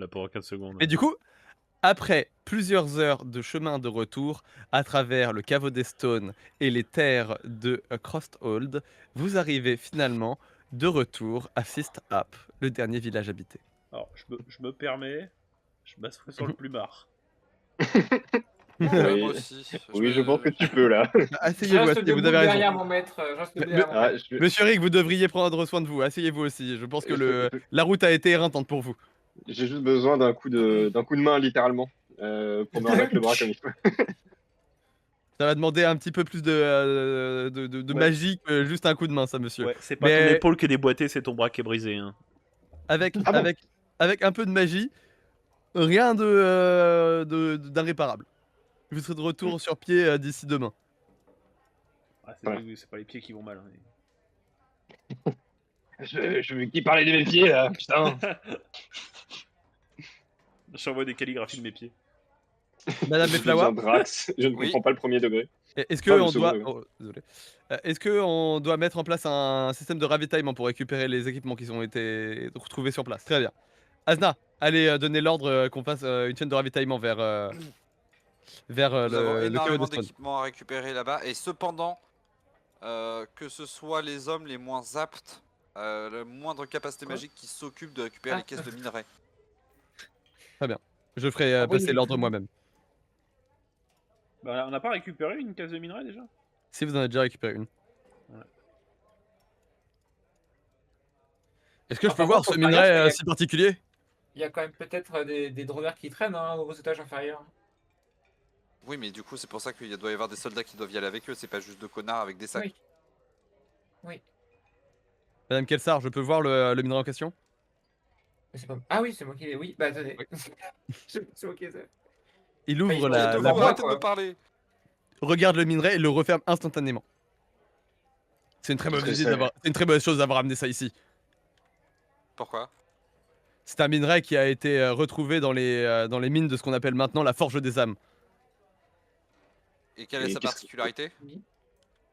pendant 15 secondes. Et du coup, après plusieurs heures de chemin de retour à travers le caveau des Stones et les terres de Crosthold, vous arrivez finalement de retour à Fist Up, le dernier village habité. Alors, je me permets, je m'assois sur le plumard. Ouais, Oui. moi aussi. Oui, je pense que tu peux là. Asseyez-vous, Je reste asseyez-vous, vous debout avez raison. derrière mon maître. Je reste debout derrière mon Ah, maître. Monsieur Rick, vous devriez prendre soin de vous. Asseyez-vous aussi. Je pense que la route a été éreintante pour vous. J'ai juste besoin d'un coup de main, littéralement, pour me remettre le bras comme il faut. Ça va demander un petit peu plus de Ouais. magie que juste un coup de main, ça, monsieur. Ouais, c'est pas ton Mais épaule qui est déboîtée, c'est ton bras qui est brisé. Hein. avec, Ah bon avec, avec un peu de magie, rien d'irréparable. Vous serez de retour sur pied d'ici demain. Ah, Ouais. c'est pas les pieds qui vont mal. Hein. Je veux qui parlait de mes pieds là, putain. J'envoie des calligraphies de mes pieds. Madame Je Beflawa, deviens Drax, je ne Oui. comprends pas le premier degré. est-ce que Ah, le on second doit, degré. oh, désolé. Est-ce que on doit mettre en place un système de ravitaillement pour récupérer les équipements qui ont été retrouvés sur place? Très bien. Asna, allez donner l'ordre qu'on fasse une chaîne de ravitaillement vers Nous avons le caveau énormément de Stone. d'équipements à récupérer là-bas. Et cependant, que ce soit les hommes les moins aptes, la moindre capacité magique qui s'occupe de récupérer les caisses de minerais. Je ferai passer l'ordre moi-même. Bah, on n'a pas récupéré une case de minerai déjà? Si vous en avez déjà récupéré une. Ouais. Est-ce que je Par peux contre, voir faut ce pas dire minerai qu'il y a- si particulier? Il y a quand même peut-être des droneurs qui traînent aux étages inférieurs. Oui, mais du coup, c'est pour ça qu'il doit y avoir des soldats qui doivent y aller avec eux. C'est pas juste deux connards avec des sacs. Oui. Madame Kelsar, je peux voir le minerai en question? Mais c'est pas... Ah oui, c'est moi qui l'ai. Oui, bah attendez. Oui. c'est moi qui l'ai. Il il ouvre faut la te Arrêtez voir, boîte, de me parler. regarde le minerai et le referme instantanément. C'est une très Qu'est-ce mauvaise que idée c'est d'avoir, c'est une très mauvaise chose d'avoir amené ça ici. Pourquoi? C'est un minerai qui a été retrouvé dans les mines de ce qu'on appelle maintenant la Forge des âmes. Et quelle est Et sa qu'est-ce particularité?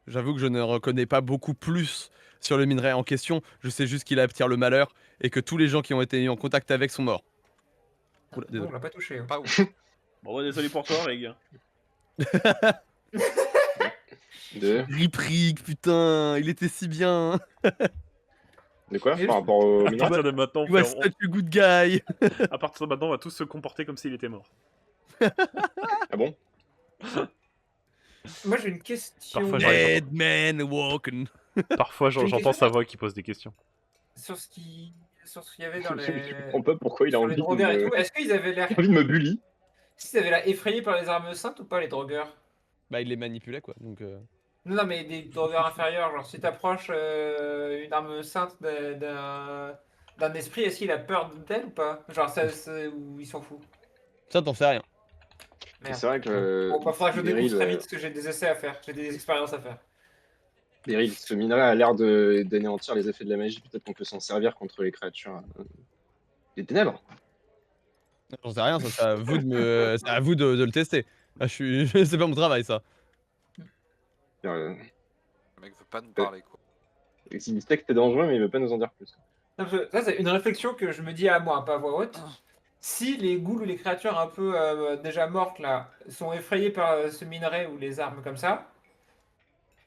J'avoue que je ne reconnais pas beaucoup plus sur le minerai en question. Je sais juste qu'il attire le malheur et que tous les gens qui ont été en contact avec sont morts. Oula, Non, désolé. on l'a pas touché. Hein. Pas ouf. Bon, bah, désolé pour toi, Reg. Rip Rick, putain, il était si bien. De quoi? Mais Par rapport au À minerai? partir de maintenant, You are such a good guy. à partir de maintenant, on va tous se comporter comme s'il était mort. Ah bon? Moi j'ai une question Parfois, Dead man walking. Parfois, J'ai une j'entends question. sa voix qui pose des questions. sur ce qu'il y avait dans Je les. comprends pas pourquoi il a Sur les envie de drogueurs et me... tout. Est-ce qu'ils avaient l'air. il a envie de me bully. S'ils avaient l'air effrayés par les armes saintes ou pas les drogueurs? Bah, il les manipulait quoi. Donc, Non, non, mais des drogueurs inférieurs. Genre si t'approches une arme sainte d'un esprit, est-ce qu'il a peur d'elle ou pas? Genre ou il s'en fout? ça, t'en sais rien. Merde. C'est vrai que... Bon, bah, faudra que je Beryl, découvre très vite parce que j'ai des essais à faire. J'ai des expériences à faire. Beryl, ce minerai a l'air d'anéantir les effets de la magie. Peut-être qu'on peut s'en servir contre les créatures des ténèbres. J'en sais rien, ça, c'est à vous c'est à vous de le tester. Ah, c'est pas mon travail ça. Euh, Le mec veut pas nous parler, quoi. il dit que c'était dangereux, mais il veut pas nous en dire plus. Non, parce que ça, c'est une réflexion que je me dis à moi, pas à voix haute. Si les ghouls ou les créatures un peu déjà mortes là sont effrayées par ce minerai ou les armes comme ça,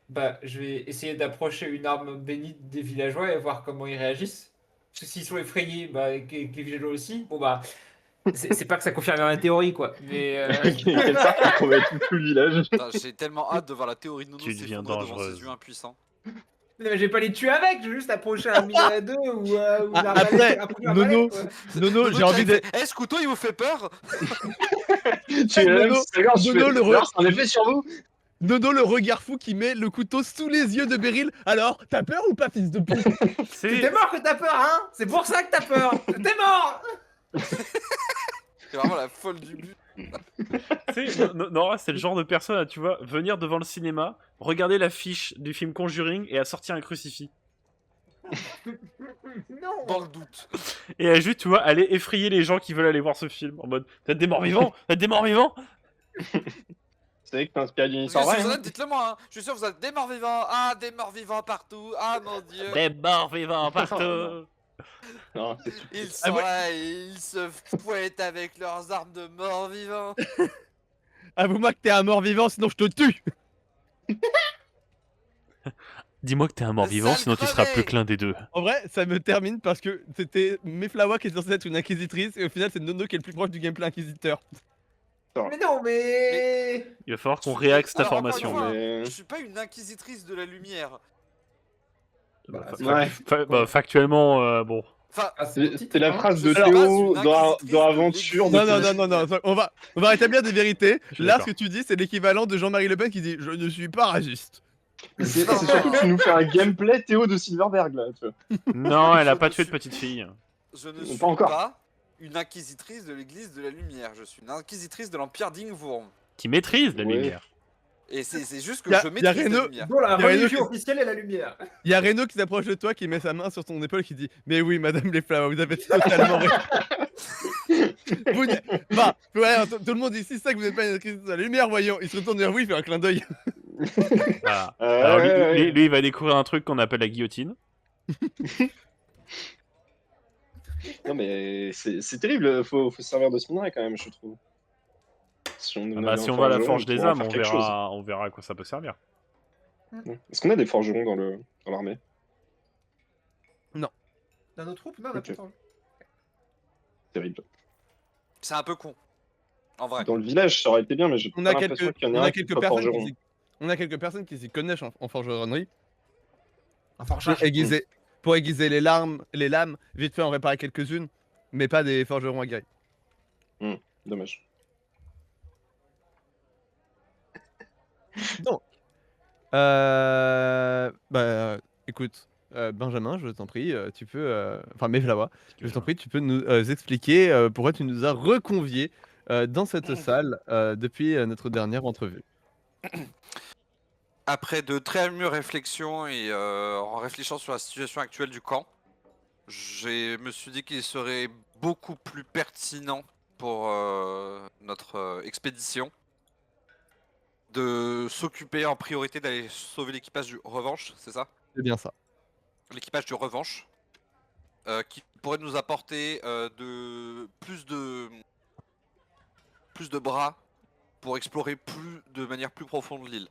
bah je vais essayer d'approcher une arme bénite des villageois et voir comment ils réagissent. Parce que s'ils sont effrayés, bah, et que les villageois aussi, bon bah c'est pas que ça confirme ma théorie quoi. Mais Quel ça qui promet tout le village. Putain, j'ai tellement hâte de voir la théorie de Nono Tu deviens s'effondrer devant dangereuse. ses yeux impuissants. mais je vais pas les tuer avec, je vais juste approcher un minerai d'eux ou une Ah, arbalète, après, approcher un arbalète, Nono, quoi. Nono, j'ai envie de. Eh, ce couteau, il vous fait peur? Tu es là, Nono, c'est grave, je Nono, fais- le re- Alors, c'est un effet sur vous. Nono, le regard fou qui met le couteau sous les yeux de Beryl. Alors, t'as peur ou pas, fils de pute? T'es C'est mort que t'as peur, hein? C'est pour ça que t'as peur! T'es mort! C'est vraiment la folle du but. Nora, c'est le genre de personne à, tu vois, venir devant le cinéma, regarder l'affiche du film Conjuring et à sortir un crucifix. Non! Dans le doute. Et à juste, tu vois, aller effrayer les gens qui veulent aller voir ce film. En mode, t'as des morts vivants. C'est vrai que t'es inspiré d'une Parce histoire que si vraie. vous en Hein. êtes, dites-le moi. Hein. Je suis sûr que vous êtes des morts vivants. Ah, des morts vivants partout. Ah mon dieu. Des morts vivants partout. Non, c'est super. Ils Ah sont ouais. là et ils se fouettent avec leurs armes de mort-vivant. Avoue-moi que t'es un mort-vivant, sinon je te tue. Dis-moi que t'es un mort-vivant, Sale sinon tu seras plus crevé. que l'un des deux. En vrai, ça me termine parce que c'était Meflawa qui est censée être une inquisitrice et au final c'est Nono qui est le plus proche du gameplay inquisiteur. Mais non, mais. Il va falloir qu'on Je- réaxe cette alors, encore une information. fois, Mais- je suis pas une inquisitrice de la lumière. Bah, Fa- c'est Ouais. Bah, factuellement, bon. Enfin, Ah, c'est ton C'est titre, c'est la hein. phrase Je de suis pas Théo une dans inquisitrice de Aventure. l'église. Non, de non, non, non, la non, on va rétablir des vérités. Je suis Là, ce d'accord. que tu dis, c'est l'équivalent de Jean-Marie Le Pen qui dit « Je ne suis pas raciste C'est Non, surtout que tu nous fais un gameplay Théo de Silverberg là. Tu vois. Non, elle a Je pas ne tué de suis- petite fille. Je ne Pas suis encore. pas une inquisitrice de l'église de la lumière. Je suis une inquisitrice de l'empire d'Ingvourm. Qui maîtrise la Ouais. lumière. Et c'est juste que Y a- je y a maîtrise la Reno- lumière. Dont la Il y a Reno religion qui- officielle est la lumière. ». Il y a Reno qui s'approche de toi, qui met sa main sur ton épaule et qui dit « Mais oui, madame Meflawa, vous avez totalement raison. » Bah, ouais, tout le monde dit « Si c'est ça que vous n'êtes pas une inquisitrice de la lumière, voyons. » Il se retourne vers vous, il fait un clin d'œil. Voilà. Ouais, Alors lui, ouais, ouais. lui, il va découvrir un truc qu'on appelle la guillotine. Non mais c'est terrible, faut se servir de ce minerai quand même, je trouve. Si on, Ah bah, si on va à la forge des âmes, on verra. verra à quoi ça peut servir. Est-ce qu'on a des forgerons dans l'armée? Dans nos troupes, non, on a Ok. pas le temps. Terrible. C'est un peu con. En vrai. Dans le village, ça aurait été bien, mais j'ai pas On a l'impression quelques, qu'il y en on a a un qui quelques soit personnes forgeron. on a quelques personnes qui s'y connaissent en forgeronnerie. Un forgeron. Pour aiguiser les lames, vite fait en réparer quelques-unes, mais pas des forgerons aguerris. Dommage. Bah, écoute, Benjamin, je t'en prie, tu peux, enfin Meflawa, je t'en prie, tu peux nous expliquer pourquoi tu nous as reconviés dans cette salle depuis notre dernière entrevue. Après de très mûres réflexions et en réfléchissant sur la situation actuelle du camp, je me suis dit qu'il serait beaucoup plus pertinent pour notre expédition de s'occuper en priorité d'aller sauver l'équipage du Revanche, c'est ça? C'est bien ça. L'équipage du Revanche, qui pourrait nous apporter plus de bras pour explorer de manière plus profonde l'île.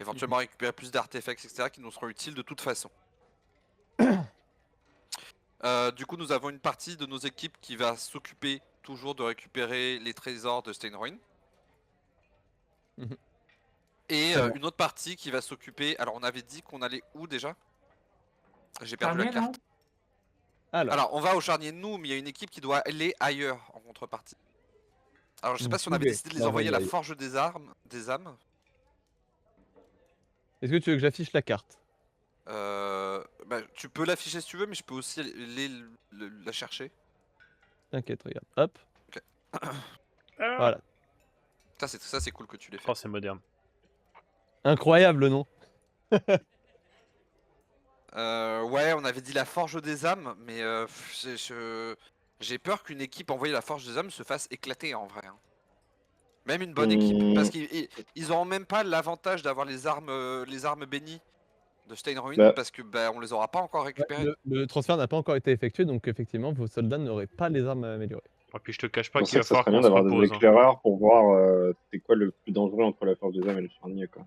Éventuellement récupérer plus d'artefacts, etc., qui nous seront utiles de toute façon. Du coup, nous avons une partie de nos équipes qui va s'occuper toujours de récupérer les trésors de Steinruin. Mhm. Et Très bon. une autre partie qui va s'occuper... Alors, on avait dit qu'on allait où déjà? J'ai perdu la Charnier, non carte. Alors, Alors, on va au charnier de nous, mais il y a une équipe qui doit aller ailleurs en contrepartie. Alors, je sais Vous pas si on avait pouvez décidé de les leur envoyer à la envoyer. forge des âmes. est-ce que tu veux que j'affiche la carte? Bah, tu peux l'afficher si tu veux, mais je peux aussi la chercher. T'inquiète, regarde. Hop, Ah. voilà. Ça, c'est cool que tu l'aies fait. Oh, c'est moderne. Incroyable, non? Ouais, on avait dit la forge des âmes, mais j'ai peur qu'une équipe envoyée à la forge des âmes se fasse éclater en vrai, hein. Même une bonne équipe, parce qu'ils auront même pas l'avantage d'avoir les armes bénies de Steinruin, Bah. parce que on les aura pas encore récupérées. Le transfert n'a pas encore été effectué, donc effectivement, vos soldats n'auraient pas les armes améliorées. Et puis je te cache pas C'est pour qu'il ça va que ça falloir serait bien qu'on se d'avoir des repose. Hein. éclaireurs pour voir c'est quoi le plus dangereux entre la forge des âmes et le charnier, quoi.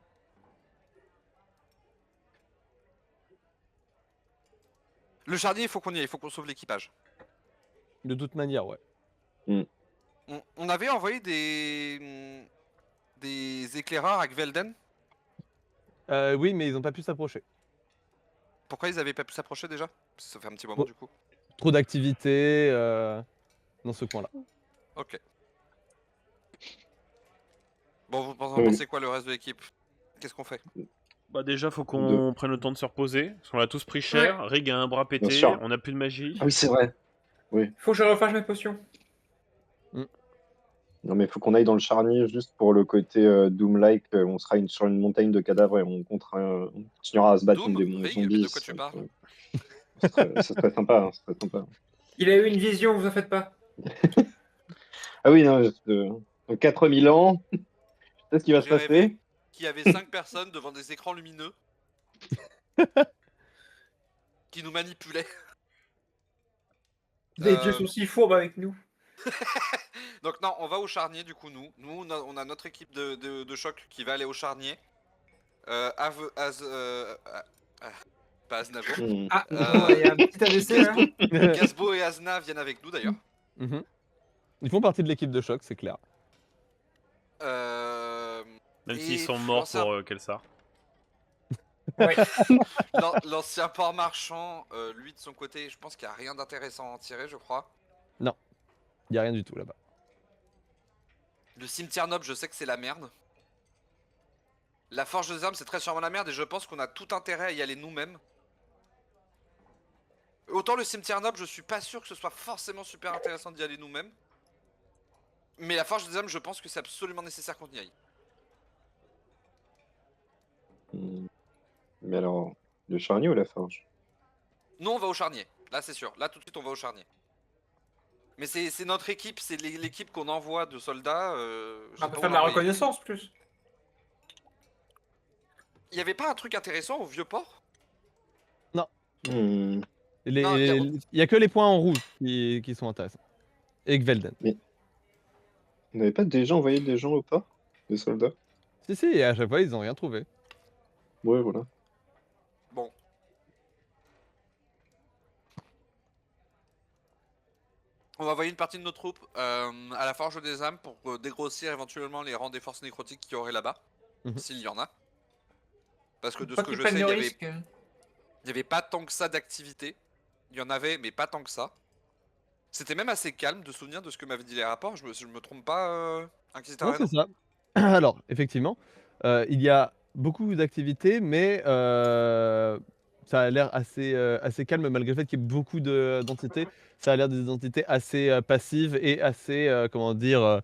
Le charnier, il faut qu'on y aille, il faut qu'on sauve l'équipage. De toute manière, ouais. On avait envoyé des éclaireurs à Gvelden. Oui, mais ils n'ont pas pu s'approcher. Pourquoi ils avaient pas pu s'approcher déjà? Parce que ça fait un petit moment Oh. du coup. Trop d'activités dans ce coin-là. Ok. Bon, vous Oui. pensez quoi le reste de l'équipe? Qu'est-ce qu'on fait? Bah déjà, faut qu'on prenne le temps de se reposer. Parce qu'on a tous pris cher. Rig a un bras pété. sûr. On a plus de magie. Ah oui, c'est vrai. Faut que je refasse mes potions. Non mais faut qu'on aille dans le charnier juste pour le côté Doom-like, on sera sur une montagne de cadavres et on continuera à se battre Doom, contre des Rig, zombies. de quoi tu parles? Ça serait sympa, hein, ça serait sympa. Il a eu une vision, vous en faites pas. Ah oui, non, dans 4000 ans, je sais ce qui va se J'ai rêvé passer. qu'il y avait 5 personnes devant des écrans lumineux qui nous manipulaient. Les dieux sont si fourbes avec nous. Donc non, on va au charnier du coup nous. Nous on a notre équipe de choc qui va aller au charnier. Pas Aznavour. Ah, il y a un petit AVC là. Gasbo et Azna viennent avec nous d'ailleurs. Mhm. Ils font partie de l'équipe de choc, c'est clair. Même Et s'ils sont morts l'ancien- pour Kelsar. Ouais. L'ancien port marchand, lui de son côté, je pense qu'il n'y a rien d'intéressant à en tirer, je crois. Il y a rien du tout là-bas. Le cimetière noble, je sais que c'est la merde. La forge des armes, c'est très sûrement la merde et je pense qu'on a tout intérêt à y aller nous-mêmes. Autant le cimetière noble, je suis pas sûr que ce soit forcément super intéressant d'y aller nous-mêmes. Mais la forge des âmes, je pense que c'est absolument nécessaire qu'on y aille. Mais alors, le charnier ou la forge? Nous, on va au charnier. Là, c'est sûr. Là, tout de suite, on va au charnier. Mais c'est notre équipe, c'est l'équipe qu'on envoie de soldats. On peut faire de la reconnaissance plus. Il y avait pas un truc intéressant au vieux port? Hmm. Il Non, y a que les points en rouge qui sont intéressants. Et Gvelden. On n'avait pas déjà envoyé des gens au port? Des soldats? Si, et à chaque fois, ils n'ont rien trouvé. Ouais, voilà. Bon. On va envoyer une partie de nos troupes à la Forge des âmes pour dégrossir éventuellement les rangs des forces nécrotiques qu'il y aurait là-bas. Mhm. S'il y en a. Parce que de Pas ce que qu'ils je sais, prennent il le y avait risque. Il n'y avait pas tant que ça d'activité. Il y en avait, mais pas tant que ça. C'était même assez calme de souvenir de ce que m'avaient dit les rapports. Je me trompe pas, Inquisiteur Ouais, c'est Reno ça. Alors, effectivement, il y a beaucoup d'activités, mais ça a l'air assez calme malgré le fait qu'il y ait beaucoup d'entités. Ça a l'air des entités assez passives et assez, comment dire,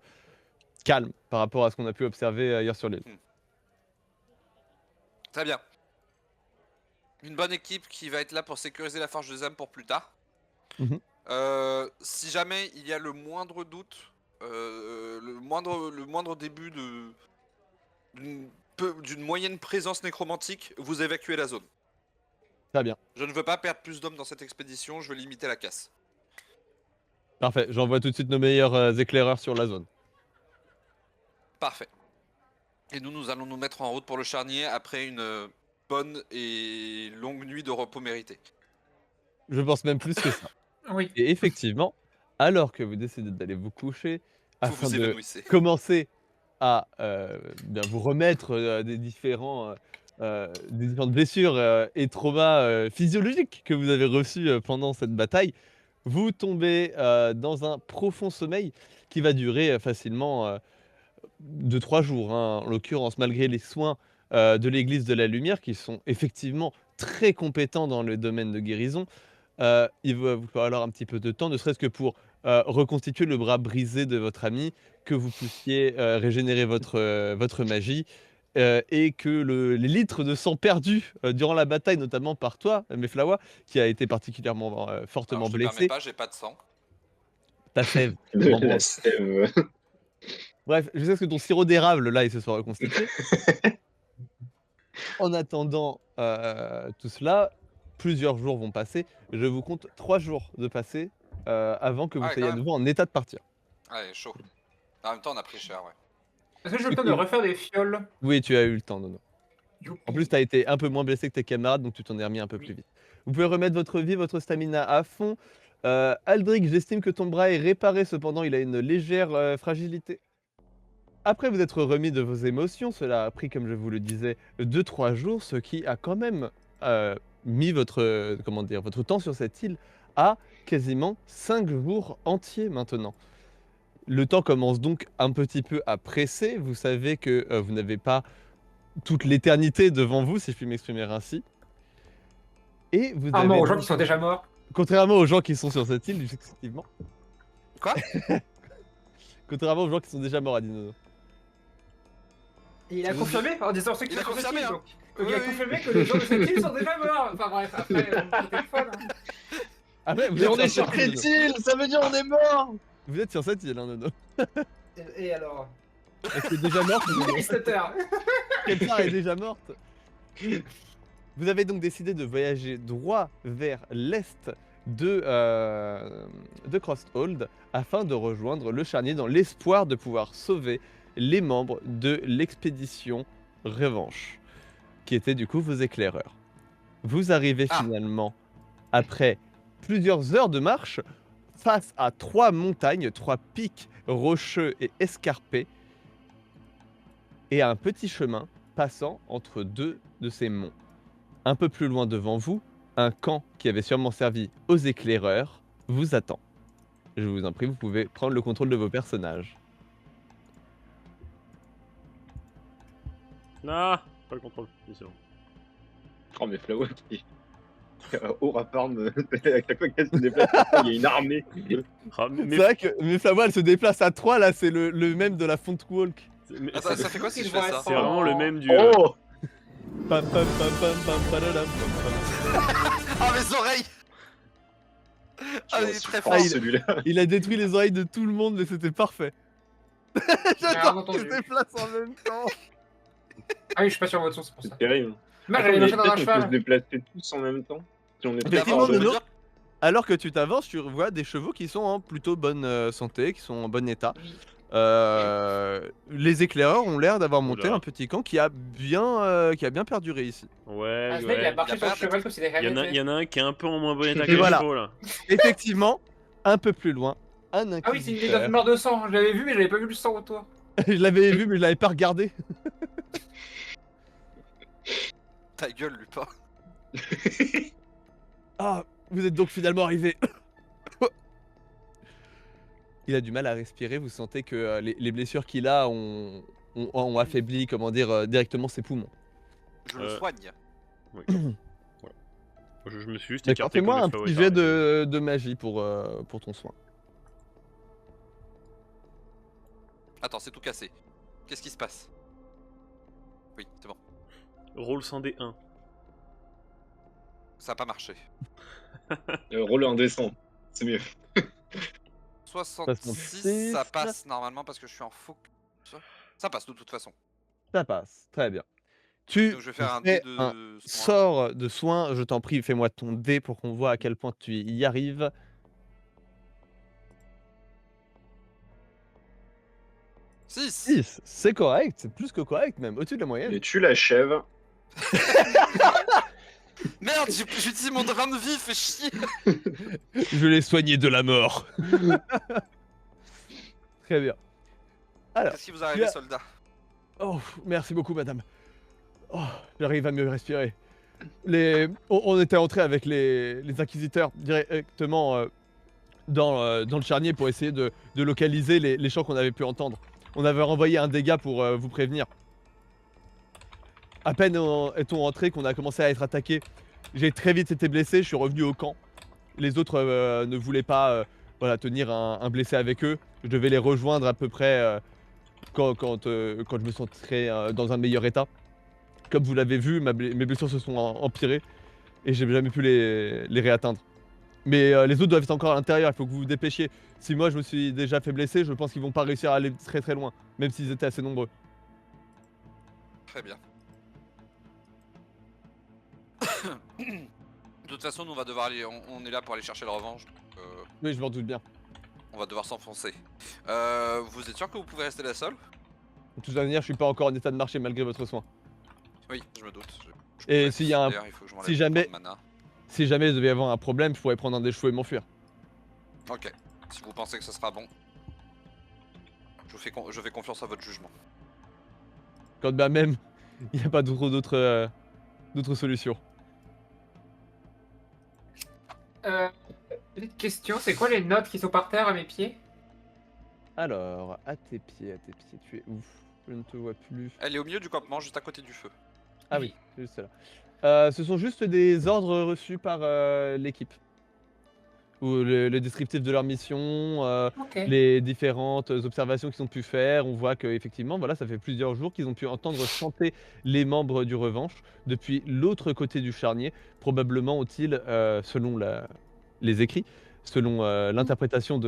calmes par rapport à ce qu'on a pu observer ailleurs sur l'île. Très bien. Une bonne équipe qui va être là pour sécuriser la Forge des âmes pour plus tard. Mhm. Si jamais il y a le moindre doute, le moindre début d'une moyenne présence nécromantique, vous évacuez la zone. Très bien. Je ne veux pas perdre plus d'hommes dans cette expédition, je veux limiter la casse. Parfait. J'envoie tout de suite nos meilleurs éclaireurs sur la zone. Parfait. Et nous allons nous mettre en route pour le charnier après une bonne et longue nuit de repos méritée. Je pense même plus que ça. Oui. Et effectivement, alors que vous décidez d'aller vous coucher, Vous afin vous de évanouissez. commencer à bien vous remettre des différentes blessures et traumas physiologiques que vous avez reçus pendant cette bataille, vous tombez dans un profond sommeil qui va durer facilement 2-3 jours, hein, en l'occurrence, malgré les soins de l'Église de la Lumière, qui sont effectivement très compétents dans le domaine de guérison. Il va vous falloir un petit peu de temps, ne serait-ce que pour reconstituer le bras brisé de votre ami, que vous puissiez régénérer votre magie, et que les litres de sang perdus durant la bataille, notamment par toi, Meflawa, qui a été particulièrement fortement Alors, je te permets blessé, pas, j'ai pas de sang. ta sève. De Bon, la sève. bref, je sais que ton sirop d'érable, là, il se soit reconstitué. En attendant tout cela, plusieurs jours vont passer. Je vous compte 3 jours de passer avant que vous Ouais, soyez à quand même. nouveau en état de partir. Allez, chaud. En même temps, on a pris cher, ouais. Est-ce que j'ai eu le temps de refaire des fioles? Oui, tu as eu le temps, Nono. Youpi. En plus, tu as été un peu moins blessé que tes camarades, donc tu t'en es remis un peu plus vite. Vous pouvez remettre votre vie, votre stamina à fond. Aldric, j'estime que ton bras est réparé, cependant il a une légère fragilité. Après vous être remis de vos émotions, cela a pris, comme je vous le disais, 2-3 jours, ce qui a quand même mis votre temps sur cette île à quasiment 5 jours entiers maintenant. Le temps commence donc un petit peu à presser. Vous savez que vous n'avez pas toute l'éternité devant vous, si je puis m'exprimer ainsi. Et vous Ah avez non, aux gens donc- qui sont déjà morts. Contrairement aux gens qui sont sur cette île, effectivement. Quoi? Contrairement aux gens qui sont déjà morts à Dinono. Et il a confirmé en disant ceux qui Il a sont sur cette confirmé, île, hein. donc. Oui, Il a oui. confirmé que les gens de cette île sont déjà morts. Enfin bref, après, on peut téléphone. Hein. Après, vous Mais êtes on est sur sur cette île, cette Nono. île, ça veut dire on est mort. Vous êtes sur cette île, hein, Nono. Et alors? Est-ce que déjà morte, Nono? Félicitateur. Quelqu'un est déjà morte. Vous avez donc décidé de voyager droit vers l'est de Crosthold afin de rejoindre le charnier dans l'espoir de pouvoir sauver les membres de l'expédition Revanche, qui étaient du coup vos éclaireurs. Vous arrivez finalement, après plusieurs heures de marche, face à 3 montagnes, 3 pics rocheux et escarpés, et à un petit chemin passant entre 2 de ces monts. Un peu plus loin devant vous, un camp qui avait sûrement servi aux éclaireurs vous attend. Je vous en prie, vous pouvez prendre le contrôle de vos personnages. Ah, pas le contrôle, c'est bon. Oh, mais Flower qui aura farm, à chaque fois qu'elle se déplace, il y a une armée. Ah, C'est vrai que Meflawa, elle se déplace à 3, là, c'est le même de la Font Walk. Attends, ça fait quoi si je fais ça? C'est vraiment le même du. Oh Pam, pam, pam, pam, pam, padadam, pam, pam. Ah, mes oreilles! Ah, il est très fort. Ah, celui-là. Il a détruit les oreilles de tout le monde, mais c'était parfait. rien J'adore qu'il se entendu. déplace en même temps. Ah oui, je suis pas sur votre son, c'est pour ça. C'est terrible. Moi, Attends, j'allais mais marcher dans un peut-être on peut se cheval. déplacer tous en même temps. Si on est très Effectivement, fort, je veux Nono, dire- alors que tu t'avances, tu vois des chevaux qui sont en plutôt bonne santé, qui sont en bon état. Oui. Les éclaireurs ont l'air d'avoir monté Oula. un petit camp qui a bien perduré ici. Ouais, Ah, ce mec, il a ouais. marché Il a sur le pas cheval comme s'il avait Il y, en a, rien il y en a un qui est un peu en moins bon état Et que les voilà. chevaux là. Effectivement, un peu plus loin, un Ah oui, c'est une inquisiteur. meurtre de sang. Je l'avais vu, mais j'avais pas vu le sang autour. Je l'avais vu, mais je l'avais pas regardé. Ta gueule, Lupin. Ah, vous êtes donc finalement arrivé. Il a du mal à respirer, vous sentez que les blessures qu'il a ont affaibli, comment dire, directement ses poumons. Je le soigne. Oui. Voilà. Je me suis juste D'accord, écarté. fais-moi comme un le Flower petit est jet arrivé. de magie pour ton soin. Attends, c'est tout cassé. Qu'est-ce qui se passe? Oui, c'est bon. Roll 100D1. Ça a pas marché. Roller en descend. C'est mieux. 66, ça passe normalement parce que je suis en faux. Ça passe de toute façon. Ça passe, très bien. Tu Donc je vais faire un fais dé de un soin. sort de soin, je t'en prie, fais-moi ton dé pour qu'on voit à quel point tu y arrives. 6. 6, c'est correct, c'est plus que correct même, au-dessus de la moyenne. Et tu l'achèves. Merde, j'utilise mon drain de vie, fais chier. Je l'ai soigné de la mort. Très bien. Alors, Qu'est-ce qui vous arrive, as- soldat? oh, merci beaucoup, madame. Oh, j'arrive à mieux respirer. On était entré avec les inquisiteurs directement dans le charnier pour essayer de localiser les chants qu'on avait pu entendre. On avait renvoyé un des gars pour vous prévenir. À peine est-on rentré qu'on a commencé à être attaqué. J'ai très vite été blessé, je suis revenu au camp. Les autres ne voulaient pas voilà, tenir un blessé avec eux. Je devais les rejoindre à peu près quand je me sentirais dans un meilleur état. Comme vous l'avez vu, mes blessures se sont empirées et j'ai jamais pu les réatteindre. Mais les autres doivent être encore à l'intérieur, il faut que vous vous dépêchiez. Si moi je me suis déjà fait blesser, je pense qu'ils vont pas réussir à aller très très loin, même s'ils étaient assez nombreux. Très bien. De toute façon, nous on va devoir aller. On est là pour aller chercher la revanche. Donc, Oui, je m'en doute bien. on va devoir s'enfoncer. Vous êtes sûr que vous pouvez rester là seul? De toute manière, je suis pas encore en état de marcher malgré votre soin. Oui, je me doute. Et pourrais- s'il y a un- d'ailleurs, il faut que je m'enlève si mon jamais- point de mana. Si jamais il devait y avoir un problème, je pourrais prendre un des chevaux et m'enfuir. Ok. Si vous pensez que ce sera bon, je fais confiance à votre jugement. Quand bien même, il n'y a pas d'autres solutions. Petite question, c'est quoi les notes qui sont par terre à mes pieds? Alors, à tes pieds, tu es où? Je ne te vois plus. Elle est au milieu du campement, juste à côté du feu. Ah oui, c'est juste là. Ce sont juste des ordres reçus par l'équipe. Ou le descriptif de leur mission, Ok. les différentes observations qu'ils ont pu faire. On voit qu'effectivement, voilà, ça fait plusieurs jours qu'ils ont pu entendre chanter les membres du Revanche depuis l'autre côté du charnier. Probablement ont-ils, selon les écrits, selon l'interprétation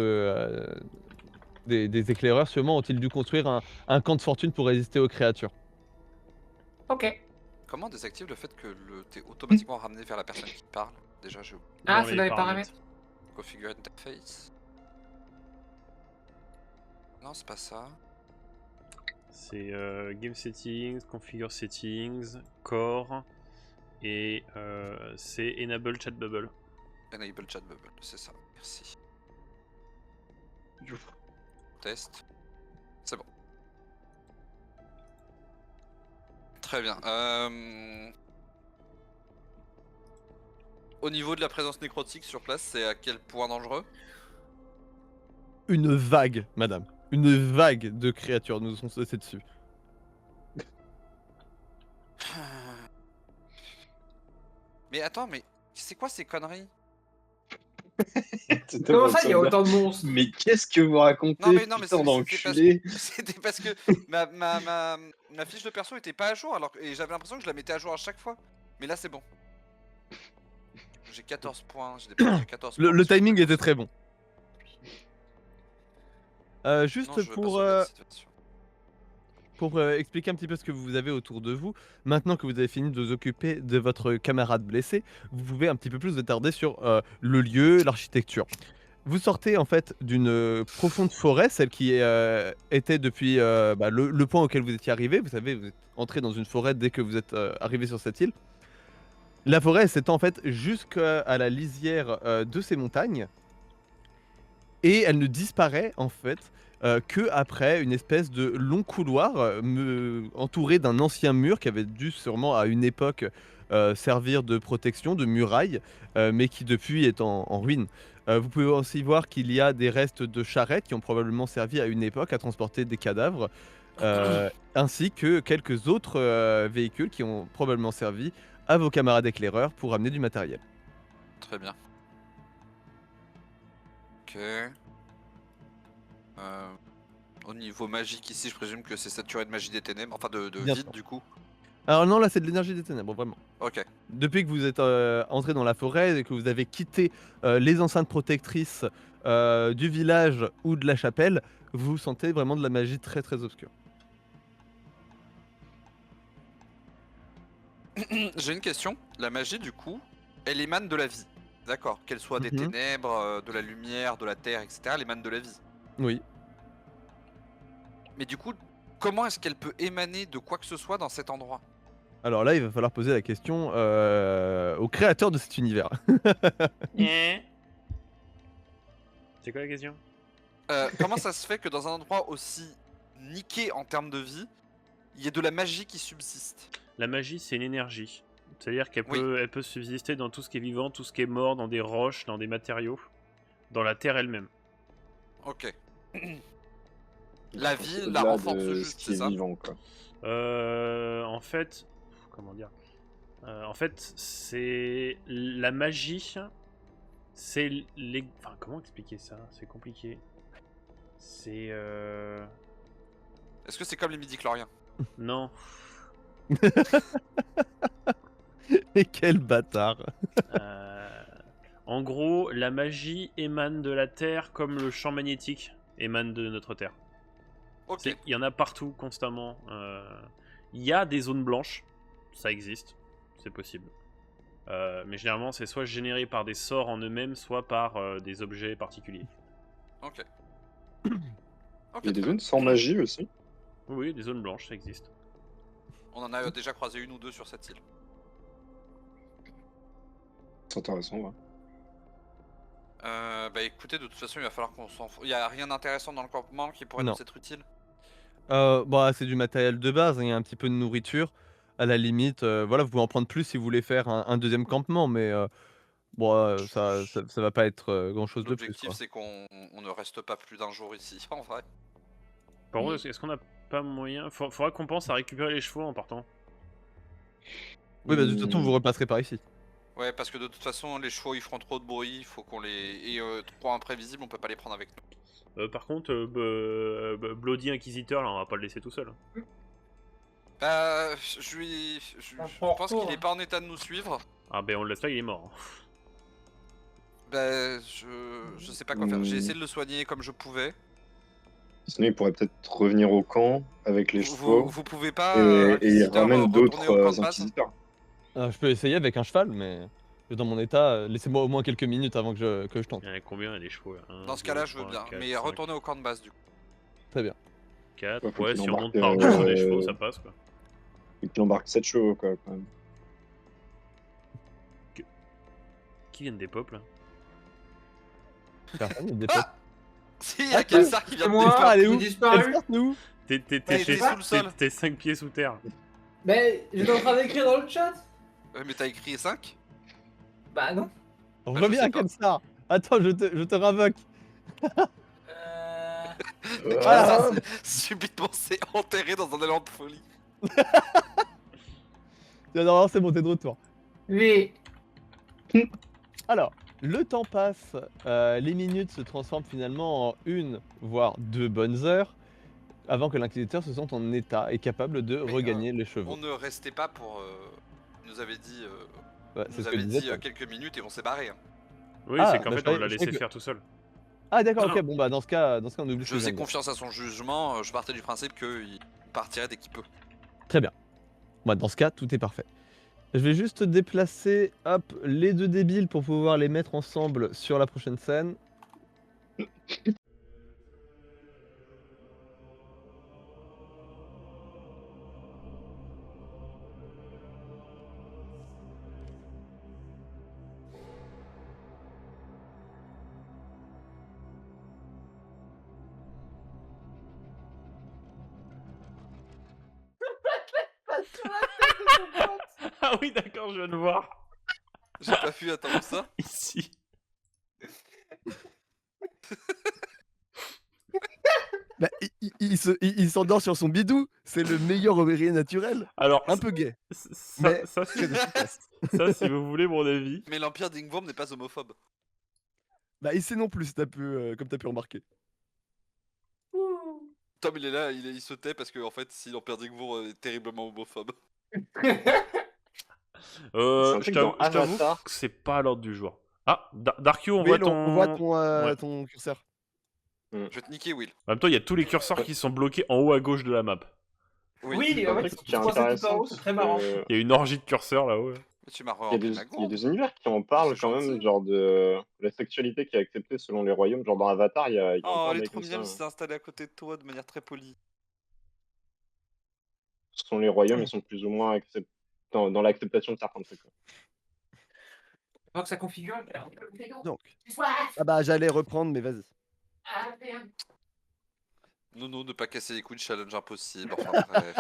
des éclaireurs, sûrement ont-ils dû construire un camp de fortune pour résister aux créatures. Ok. Comment on désactive le fait que t'es automatiquement ramené vers la personne qui parle? déjà j'ai Ah, c'est dans les paramètres. configure interface. Non, c'est pas ça. C'est Game Settings, Configure Settings, Core, et c'est Enable Chat Bubble. Enable chat bubble, c'est ça. Merci. Test. C'est bon. Très bien. Au niveau de la présence nécrotique sur place, c'est à quel point dangereux? Une vague, madame. Une vague de créatures nous sont saucées dessus. Mais attends, mais c'est quoi ces conneries? Comment ça, il y a autant de monstres? Mais qu'est-ce que vous racontez, Non mais non mais putain c'était d'enculé. c'était parce que ma fiche de perso était pas à jour alors et j'avais l'impression que je la mettais à jour à chaque fois. Mais là c'est bon. J'ai 14 points, j'ai 14 points. Le timing était très bon. Non, Juste je veux pas pour, sauver la situation. expliquer un petit peu ce que vous avez autour de vous, maintenant que vous avez fini de vous occuper de votre camarade blessé, vous pouvez un petit peu plus vous attarder sur le lieu, l'architecture. Vous sortez en fait d'une profonde forêt, celle qui était depuis le point auquel vous étiez arrivé. Vous savez, vous êtes entré dans une forêt dès que vous êtes arrivé sur cette île. La forêt s'étend en fait jusqu'à la lisière de ces montagnes. Et elle ne disparaît en fait que après une espèce de long couloir entouré d'un ancien mur qui avait dû sûrement à une époque servir de protection, de muraille, mais qui depuis est en ruine. Vous pouvez aussi voir qu'il y a des restes de charrettes qui ont probablement servi à une époque à transporter des cadavres, ainsi que quelques autres véhicules qui ont probablement servi à vos camarades éclaireurs pour amener du matériel. Très bien. Ok. Au niveau magique ici, je présume que c'est saturé de magie des ténèbres, enfin de Bien vide sûr. du coup. Alors non, là c'est de l'énergie des ténèbres, vraiment. Ok. Depuis que vous êtes entré dans la forêt et que vous avez quitté les enceintes protectrices du village ou de la chapelle, vous sentez vraiment de la magie très très obscure. J'ai une question. La magie du coup, elle émane de la vie. D'accord. Qu'elle soit des Mhm. ténèbres, de la lumière, de la terre, etc. Elle émane de la vie. Oui. Mais du coup, comment est-ce qu'elle peut émaner de quoi que ce soit dans cet endroit? Alors là, il va falloir poser la question au créateur de cet univers. C'est quoi la question? Comment ça se fait que dans un endroit aussi niqué en termes de vie, il y ait de la magie qui subsiste? La magie, c'est une énergie. C'est-à-dire qu'elle Oui. elle peut subsister dans tout ce qui est vivant, tout ce qui est mort, dans des roches, dans des matériaux, dans la terre elle-même. Ok. La vie la Au-delà renforce de juste, ce qui c'est est ça? vivant, quoi. En fait, comment dire? En fait, c'est la magie. C'est les. Enfin, comment expliquer ça? C'est compliqué. C'est. Est-ce que c'est comme les midi-chloriens? Non. Et quel bâtard. En gros, la magie émane de la Terre comme le champ magnétique émane de notre Terre. Ok. Il y en a partout, constamment. Il y a des zones blanches, ça existe, c'est possible. Mais généralement, c'est soit généré par des sorts en eux-mêmes, soit par des objets particuliers. Ok. Il y a des très zones sans magie aussi. Oui, des zones blanches, ça existe. On en a déjà croisé une ou deux sur cette île. C'est intéressant, ouais. Bah écoutez, de toute façon, il va falloir qu'on s'en fout. Il y a rien d'intéressant dans le campement qui pourrait Non. nous être utile? C'est du matériel de base, hein, il y a un petit peu de nourriture. À la limite, voilà, vous pouvez en prendre plus si vous voulez faire un deuxième campement, mais ça va pas être grand-chose de plus, L'objectif, quoi. c'est qu'on ne reste pas plus d'un jour ici, en vrai. Par contre, est-ce qu'on a pas moyen... Faudra qu'on pense à récupérer les chevaux en partant. Oui, bah, de toute façon, vous repasserez par ici. Ouais, parce que de toute façon, les chevaux, ils feront trop de bruit, il faut qu'on les... Et trop imprévisibles, on peut pas les prendre avec nous. Par contre, Bloody Inquisiteur, là, on va pas le laisser tout seul. Bah, je pense qu'il est pas en état de nous suivre. Ah ben on le laisse là, il est mort. Bah, je sais pas quoi faire. J'ai essayé de le soigner comme je pouvais. Sinon, il pourrait peut-être revenir au camp avec les chevaux Vous pouvez pas, et il Inquisiteur, ramène retourner au camp d'autres de base? inquisiteurs. Je peux essayer avec un cheval, mais... Dans mon état, laissez-moi au moins quelques minutes avant que je tente. Il y en a combien les chevaux là? Dans ce cas-là, je veux bien. Mais retournez au camp de base du coup. Très bien. 4, Ouais, faut ouais, qu'il si on embarque, monte par-dessus les chevaux, ça passe quoi. Et qu'il embarque 7 chevaux, quoi, quand même. Qui viennent des peuples là? Personne ne dépasse. Si, il y a Kelsar qui vient de Moi, disparaître. elle est j'ai où disparu. Elle sort nous T'es Ouais, il était sous le sol. 5 pieds sous terre. Mais j'étais en train d'écrire dans le chat. Ouais, mais t'as écrit 5? Bah non. je Reviens sais pas. comme ça. Attends, je te ravoque. Kelsar, subitement, s'est enterré dans un élan de folie. Non, c'est bon, t'es de retour. Oui. Alors, le temps passe, les minutes se transforment finalement en 1 voire 2 bonnes heures avant que l'inquisiteur se sente en état et capable de Mais, regagner les chevaux. On ne restait pas pour. Il nous avait dit, Ouais, il c'est nous ce que avait je disais. dit quelques minutes et on s'est barré. Hein. Oui, Ah, c'est qu'en bah, fait je on l'a savais laissé que- faire tout seul. Ah d'accord, Non, ok, bon bah dans ce cas on oublie ce Je que je faisais viens de dire. confiance à son jugement, je partais du principe qu'il partirait dès qu'il peut. Très bien. Bah, dans ce cas, tout est parfait. Je vais juste déplacer hop, les deux débiles pour pouvoir les mettre ensemble sur la prochaine scène. Ah oui, d'accord, je viens de voir. J'ai pas pu attendre ça. Ici. Bah, il s'endort sur son bidou, c'est le meilleur ouvrier naturel. Alors, Un peu gay. ça, mais ça, très efficace. ça, si vous voulez mon avis. Mais l'Empire d'Ingvorm n'est pas homophobe. Bah ici non plus, comme t'as pu remarquer. Tom il est là, il se tait parce que en fait si l'Empire d'Ingvorm est terriblement homophobe. C'est un Je truc t'avoue dans je t'avoue Avatar. que c'est pas à l'ordre du jour. Ah, Darkio, on Oui, voit on voit Ouais. ton curseur. Je vais te niquer Will. En même temps, il y a tous les curseurs qui sont bloqués en haut à gauche de la map. Oui, Un en fait, truc tu qui est vois ça tout en intéressant, haut, c'est très marrant. Il y a une orgie de curseurs là-haut. Mais tu m'as Il y a rempli des, ma il y a gourde. des univers qui en parlent C'est quand même, gentil. genre de la sexualité qui est acceptée selon les royaumes. Genre dans Avatar, il y a Oh, encore elle est des trop comme ça. mignonne, il s'est installé à côté de toi de manière très polie. Selon les royaumes, ils sont plus ou moins dans l'acceptation de certains trucs. Faut que ça configure. Donc. Ah bah j'allais reprendre, mais vas-y. Non, ne pas casser les couilles de challenge impossible. Enfin bref.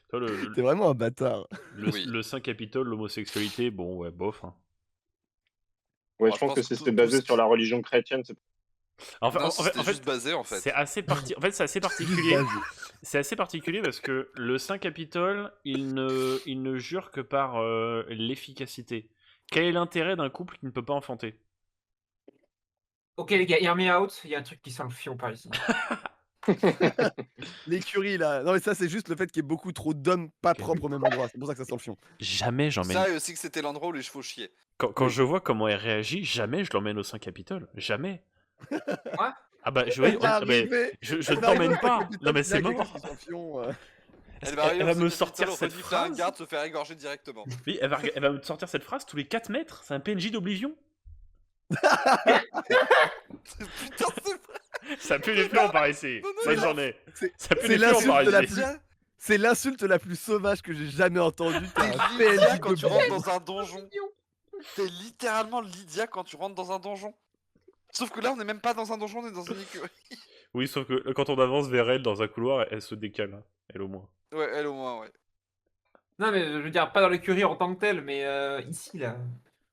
Toi, T'es vraiment un bâtard. Oui. le Saint Capitole, l'homosexualité, bon, ouais, bof. Hein. Ouais, Bon, je pense que tout- c'est basé tout- sur la religion chrétienne. En fait, Non, en c'était fait, juste basé en fait. c'est assez particulier. C'est assez particulier parce que le Saint Capitole, il ne jure que par l'efficacité. Quel est l'intérêt d'un couple qui ne peut pas enfanter? Ok les gars, hear me out, il y a un truc qui sent le fion par ici. L'écurie là. Non mais ça c'est juste le fait qu'il y ait beaucoup trop d'hommes pas Ok. propres au même endroit. C'est pour ça que ça sent le fion. Jamais j'emmène. Ça et aussi que c'était l'endroit où les chevaux chiaient. Quand je vois comment elle réagit, jamais je l'emmène au Saint Capitole. Jamais. Quoi? Ah bah, je, Elle oui, va ah bah, arriver, je elle ne va arriver t'emmène avec pas. le putain Non mais de c'est blague, mort. quelqu'un qui sent le fion, Elle va, arriver Elle va au me Saint sortir Capitole, cette renifler un phrase. garde, se faire égorger directement. Oui, elle va me sortir cette phrase tous les 4 mètres. C'est un PNJ d'Oblivion. Putain, c'est vrai. Ça pue les flancs par ici. Non, Bonne non. journée. C'est- Ça pue c'est les flancs par l'insulte la ici. plus- C'est l'insulte la plus sauvage que j'ai jamais entendue. T'es T'es un Lydia PNJ quand tu d'Oblivion. rentres dans un donjon. T'es littéralement Lydia quand tu rentres dans un donjon. Sauf que là, on est même pas dans un donjon, on est dans une écurie. Oui, sauf que quand on avance vers elle dans un couloir, elle se décale. Hein. Elle au moins. Ouais, elle au moins, ouais. Non mais je veux dire, pas dans l'écurie en tant que telle, mais ici là.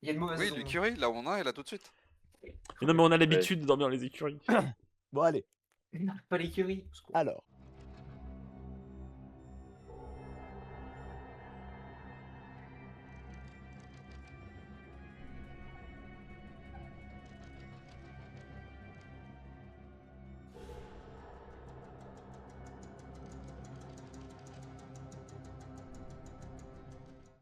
Il y a une mauvaise Oui, zone. l'écurie, là où on est là tout de suite. Mais non, mais on a l'habitude de dormir dans les écuries. Bon allez. Non, pas l'écurie. au secours. Alors,